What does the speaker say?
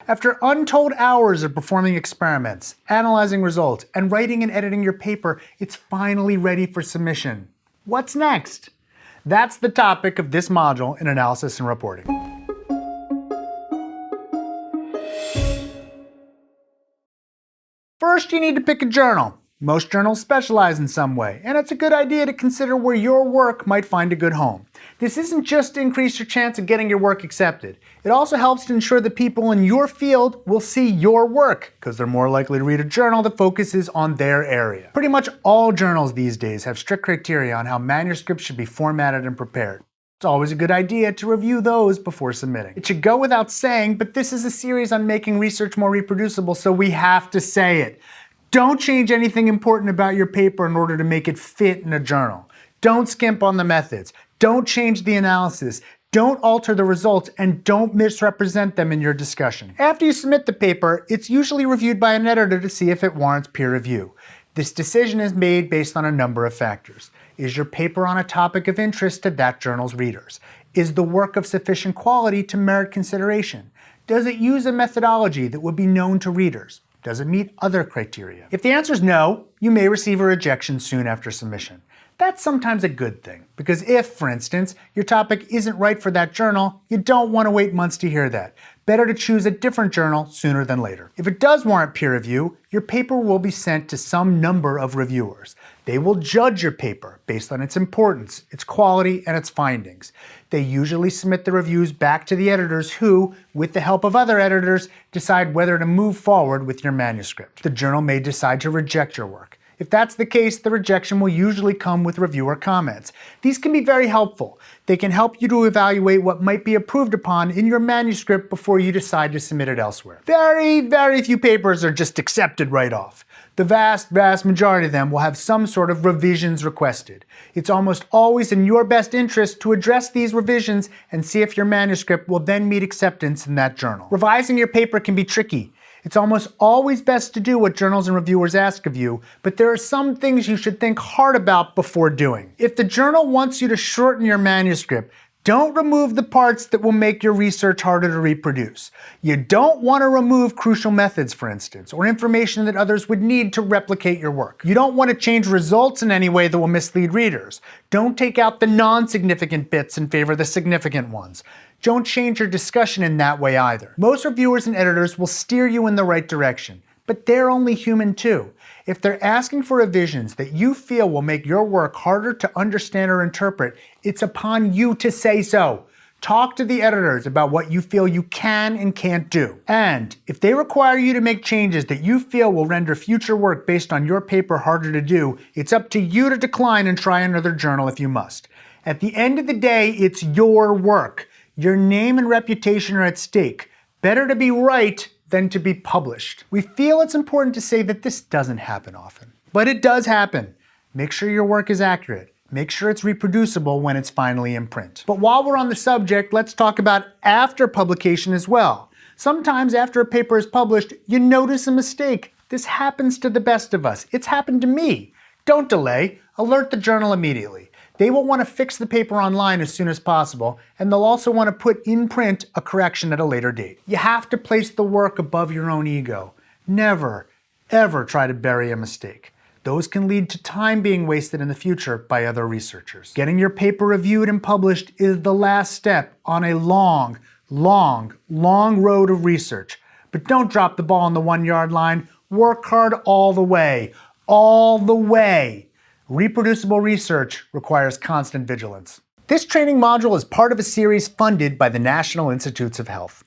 After untold hours of performing experiments, analyzing results, and writing and editing your paper, it's finally ready for submission. What's next? That's the topic of this module in Analysis and Reporting. First, you need to pick a journal. Most journals specialize in some way, and it's a good idea to consider where your work might find a good home. This isn't just to increase your chance of getting your work accepted. It also helps to ensure that people in your field will see your work, because they're more likely to read a journal that focuses on their area. Pretty much all journals these days have strict criteria on how manuscripts should be formatted and prepared. It's always a good idea to review those before submitting. It should go without saying, but this is a series on making research more reproducible, so we have to say it. Don't change anything important about your paper in order to make it fit in a journal. Don't skimp on the methods. Don't change the analysis. Don't alter the results, and don't misrepresent them in your discussion. After you submit the paper, it's usually reviewed by an editor to see if it warrants peer review. This decision is made based on a number of factors. Is your paper on a topic of interest to that journal's readers? Is the work of sufficient quality to merit consideration? Does it use a methodology that would be known to readers? Does it meet other criteria? If the answer is no, you may receive a rejection soon after submission. That's sometimes a good thing, because if, for instance, your topic isn't right for that journal, you don't want to wait months to hear that. Better to choose a different journal sooner than later. If it does warrant peer review, your paper will be sent to some number of reviewers. They will judge your paper based on its importance, its quality, and its findings. They usually submit the reviews back to the editors who, with the help of other editors, decide whether to move forward with your manuscript. The journal may decide to reject your work. If that's the case, the rejection will usually come with reviewer comments. These can be very helpful. They can help you to evaluate what might be improved upon in your manuscript before you decide to submit it elsewhere. Very few papers are just accepted right off. The vast majority of them will have some sort of revisions requested. It's almost always in your best interest to address these revisions and see if your manuscript will then meet acceptance in that journal. Revising your paper can be tricky. It's almost always best to do what journals and reviewers ask of you, but there are some things you should think hard about before doing. If the journal wants you to shorten your manuscript, don't remove the parts that will make your research harder to reproduce. You don't want to remove crucial methods, for instance, or information that others would need to replicate your work. You don't want to change results in any way that will mislead readers. Don't take out the non-significant bits in favor of the significant ones. Don't change your discussion in that way either. Most reviewers and editors will steer you in the right direction, but they're only human too. If they're asking for revisions that you feel will make your work harder to understand or interpret, it's upon you to say so. Talk to the editors about what you feel you can and can't do. And if they require you to make changes that you feel will render future work based on your paper harder to do, it's up to you to decline and try another journal if you must. At the end of the day, it's your work. Your name and reputation are at stake. Better to be right than to be published. We feel it's important to say that this doesn't happen often, but it does happen. Make sure your work is accurate. Make sure it's reproducible when it's finally in print. But while we're on the subject, let's talk about after publication as well. Sometimes after a paper is published, you notice a mistake. This happens to the best of us. It's happened to me. Don't delay. Alert the journal immediately. They will want to fix the paper online as soon as possible, and they'll also want to put in print a correction at a later date. You have to place the work above your own ego. Never, ever try to bury a mistake. Those can lead to time being wasted in the future by other researchers. Getting your paper reviewed and published is the last step on a long road of research. But don't drop the ball on the 1-yard line. Work hard all the way. All the way. Reproducible research requires constant vigilance. This training module is part of a series funded by the National Institutes of Health.